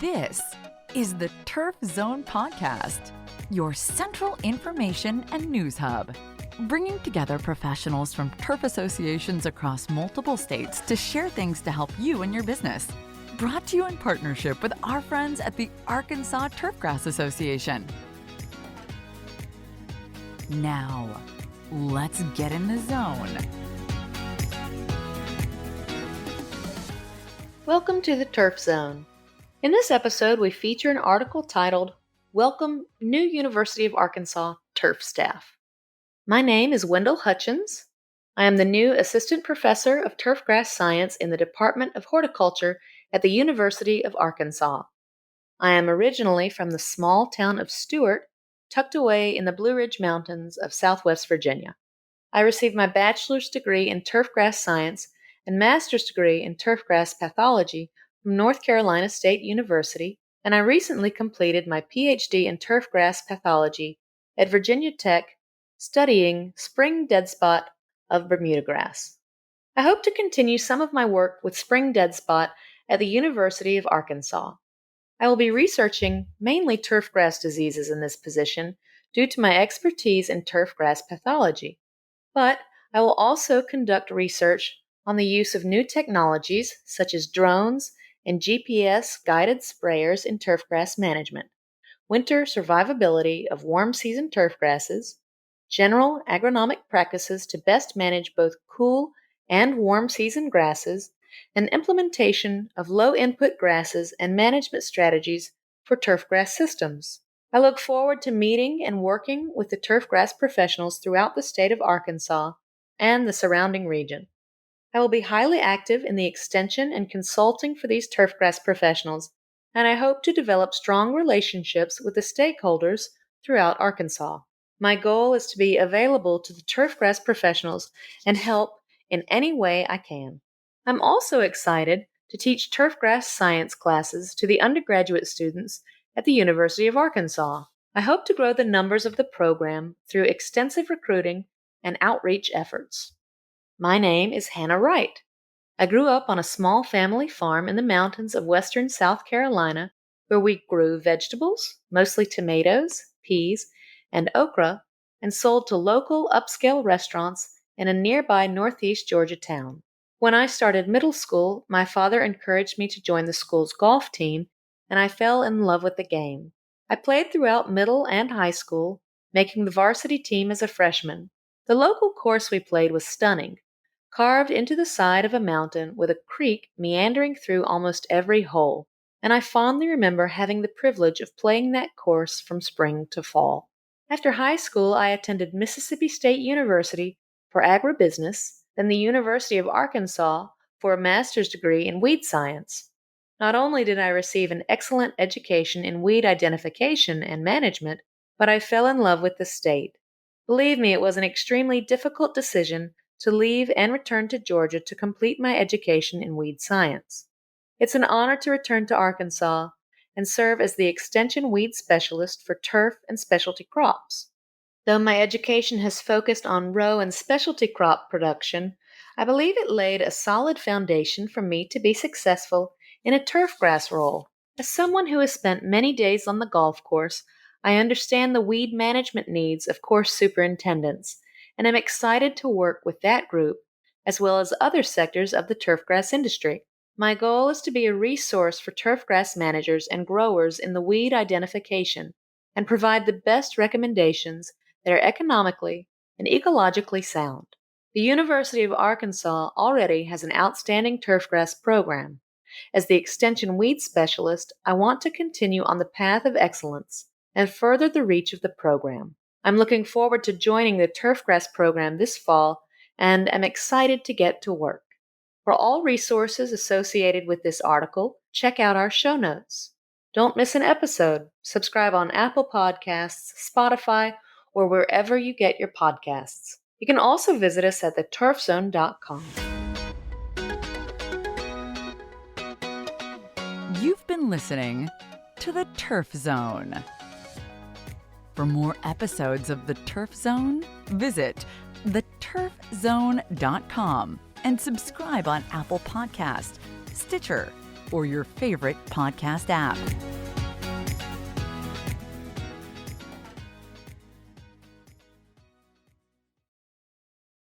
This is the Turf Zone Podcast, your central information and news hub, bringing together professionals from turf associations across multiple states to share things to help you and your business. Brought to you in partnership with our friends at the Arkansas Turfgrass Association. Now, let's get in the zone. Welcome to the Turf Zone. In this episode, we feature an article titled, Welcome New University of Arkansas Turf Staff. My name is Wendell Hutchens. I am the new Assistant Professor of Turfgrass Science in the Department of Horticulture at the University of Arkansas. I am originally from the small town of Stewart, tucked away in the Blue Ridge Mountains of Southwest Virginia. I received my bachelor's degree in turfgrass science and master's degree in turfgrass pathology from North Carolina State University, and I recently completed my PhD in turfgrass pathology at Virginia Tech, studying spring deadspot of Bermuda grass. I hope to continue some of my work with spring deadspot at the University of Arkansas. I will be researching mainly turfgrass diseases in this position due to my expertise in turfgrass pathology, but I will also conduct research on the use of new technologies such as drones and GPS-guided sprayers in turfgrass management, winter survivability of warm season turfgrasses, general agronomic practices to best manage both cool and warm season grasses, and implementation of low-input grasses and management strategies for turfgrass systems. I look forward to meeting and working with the turfgrass professionals throughout the state of Arkansas and the surrounding region. I will be highly active in the extension and consulting for these turfgrass professionals, and I hope to develop strong relationships with the stakeholders throughout Arkansas. My goal is to be available to the turfgrass professionals and help in any way I can. I'm also excited to teach turfgrass science classes to the undergraduate students at the University of Arkansas. I hope to grow the numbers of the program through extensive recruiting and outreach efforts. My name is Hannah Wright. I grew up on a small family farm in the mountains of western South Carolina where we grew vegetables, mostly tomatoes, peas, and okra, and sold to local upscale restaurants in a nearby northeast Georgia town. When I started middle school, my father encouraged me to join the school's golf team, and I fell in love with the game. I played throughout middle and high school, making the varsity team as a freshman. The local course we played was stunning, carved into the side of a mountain with a creek meandering through almost every hole, and I fondly remember having the privilege of playing that course from spring to fall. After high school, I attended Mississippi State University for agribusiness, then the University of Arkansas for a master's degree in weed science. Not only did I receive an excellent education in weed identification and management, but I fell in love with the state. Believe me, it was an extremely difficult decision to leave and return to Georgia to complete my education in weed science. It's an honor to return to Arkansas and serve as the extension weed specialist for turf and specialty crops. Though my education has focused on row and specialty crop production, I believe it laid a solid foundation for me to be successful in a turfgrass role. As someone who has spent many days on the golf course, I understand the weed management needs of course superintendents, and am excited to work with that group, as well as other sectors of the turfgrass industry. My goal is to be a resource for turfgrass managers and growers in the weed identification, and provide the best recommendations that are economically and ecologically sound. The University of Arkansas already has an outstanding turfgrass program. As the extension weed specialist, I want to continue on the path of excellence and further the reach of the program. I'm looking forward to joining the turfgrass program this fall and am excited to get to work. For all resources associated with this article, check out our show notes. Don't miss an episode. Subscribe on Apple Podcasts, Spotify, or wherever you get your podcasts. You can also visit us at theturfzone.com. You've been listening to the Turf Zone. For more episodes of the Turf Zone, visit theturfzone.com and subscribe on Apple Podcast, Stitcher, or your favorite podcast app.